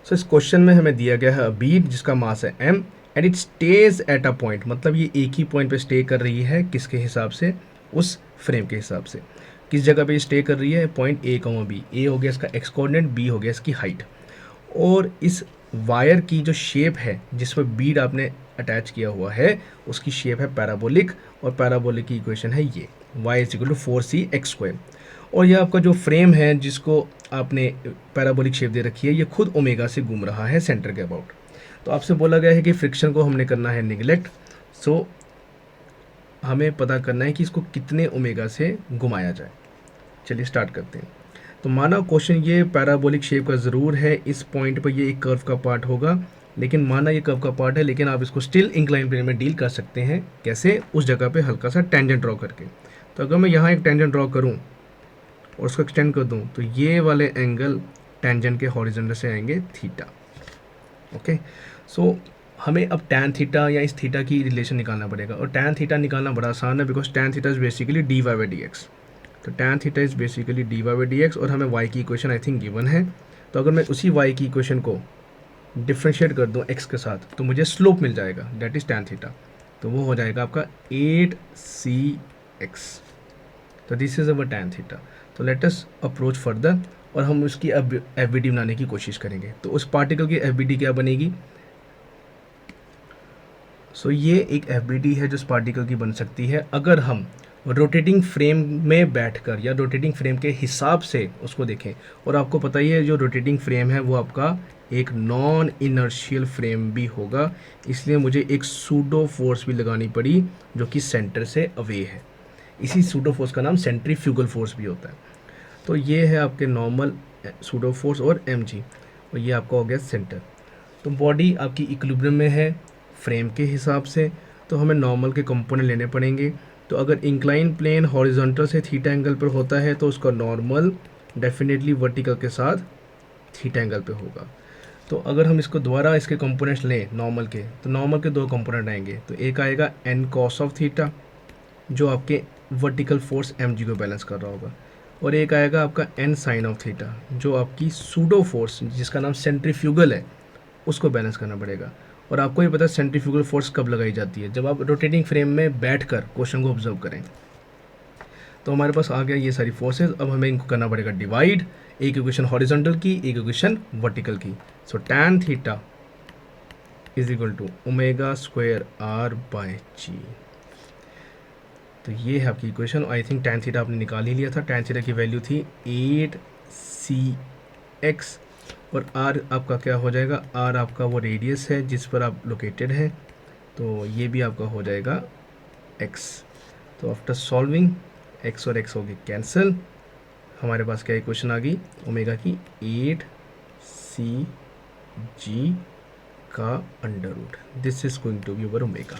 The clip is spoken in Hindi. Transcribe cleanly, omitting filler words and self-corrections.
सो इस क्वेश्चन में हमें दिया गया है बीट जिसका मास है m and it stage at a point, मतलब ये एक ही पॉइंट पे स्टे कर रही है, किसके हिसाब से, उस फ्रेम के हिसाब से। किस जगह पे स्टे कर रही है, पॉइंट ए कॉमा बी। ए हो गया इसका एक्स कोऑर्डिनेट, बी हो गया इसकी हाइट। और इस वायर की जो शेप है जिसमें बीड आपने अटैच किया हुआ है उसकी शेप है पैराबोलिक, और पैराबोलिक की इक्वेशन है ये y is equal to 4c x²। और ये आपका जो फ्रेम है जिसको आपने पैराबोलिक शेप दे रखी है ये खुद ओमेगा से घूम रहा है सेंटर के अबाउट। तो आपसे बोला गया है कि फ्रिक्शन को हमने करना है निगलेक्ट। सो हमें पता करना है कि इसको कितने ओमेगा से घुमाया जाए। चलिए स्टार्ट करते हैं। तो माना क्वेश्चन ये पैराबोलिक शेप का ज़रूर है, इस पॉइंट पर ये एक कर्व का पार्ट होगा, लेकिन माना ये कर्व का पार्ट है लेकिन आप इसको स्टिल इंक्लाइन प्लेन में डील कर सकते हैं। कैसे, उस जगह पे हल्का सा टेंजेंट ड्रॉ करके। तो अगर मैं यहाँ एक टेंजेंट ड्रॉ करूँ और उसको एक्सटेंड कर दूँ तो ये वाले एंगल टेंजेंट के हॉरिजॉन्टल से आएंगे थीटा। ओके, सो हमें अब टैन थीटा या इस थीटा की रिलेशन निकालना पड़ेगा, और टैन थीटा निकालना बड़ा आसान है because tan theta is basically D Y by D X. तो tan theta is basically D Y by D X, और हमें वाई की इक्वेशन आई थिंक गिवन है। तो अगर मैं उसी वाई की इक्वेशन को डिफ्रेंशिएट कर दूँ एक्स के साथ तो मुझे स्लोप मिल जाएगा, दैट इज टैन थीटा। तो वो हो जाएगा आपका 8cx। तो this is our tan theta. तो लेट अस अप्रोच फर्दर और हम उसकी अब एफ बनाने की कोशिश करेंगे। तो उस पार्टिकल की एफ क्या बनेगी, सो ये एक एफ है जो उस पार्टिकल की बन सकती है अगर हम रोटेटिंग फ्रेम में बैठकर या रोटेटिंग फ्रेम के हिसाब से उसको देखें। और आपको पता ही है जो रोटेटिंग फ्रेम है वो आपका एक नॉन इनर्शियल फ्रेम भी होगा, इसलिए मुझे एक सूडो फोर्स भी लगानी पड़ी जो कि सेंटर से अवे है। इसी सूडो फोर्स का नाम सेंट्रीफ्यूगल फोर्स भी होता है। तो ये है आपके नॉर्मल सूडो फोर्स और mg, और ये आपका हो गया सेंटर। तो बॉडी आपकी इक्विलिब्रियम में है फ्रेम के हिसाब से, तो हमें नॉर्मल के कंपोनेंट लेने पड़ेंगे। तो अगर इंक्लाइन प्लेन हॉरिजॉन्टल से थीटा एंगल पर होता है तो उसका नॉर्मल डेफिनेटली वर्टिकल के साथ थीटा एंगल पे होगा। तो अगर हम इसको दोबारा इसके कंपोनेंट्स लें नॉर्मल के, तो नॉर्मल के दो कंपोनेंट आएंगे। तो एक आएगा n cos ऑफ थीटा जो आपके वर्टिकल फोर्स mg को बैलेंस कर रहा होगा, और एक आएगा आपका n sin ऑफ थीटा जो आपकी सूडो फोर्स जिसका नाम सेंट्रीफ्यूगल है उसको बैलेंस करना पड़ेगा। और आपको ये पता है सेंट्रीफ्यूगल फोर्स कब लगाई जाती है, जब आप रोटेटिंग फ्रेम में बैठकर क्वेश्चन को ऑब्जर्व करें। तो हमारे पास आ गया ये सारी फोर्सेज। अब हमें इनको करना पड़ेगा डिवाइड, एक इक्वेशन हॉरिजॉन्टल की, एक इक्वेशन वर्टिकल की। So tan theta is equal to omega square R by G. तो ये है आपकी इक्वेशन। आई थिंक टैन थीटा आपने निकाल ही लिया था। टैन थीटा की वैल्यू थी 8cx, और r आपका क्या हो जाएगा, r आपका वो रेडियस है जिस पर आप लोकेटेड हैं, तो ये भी आपका हो जाएगा x। तो आफ्टर सॉल्विंग x और x हो गए कैंसिल, हमारे पास क्या इक्वेशन आ गई ओमेगा की 8cg का under root. This is going to be over omega.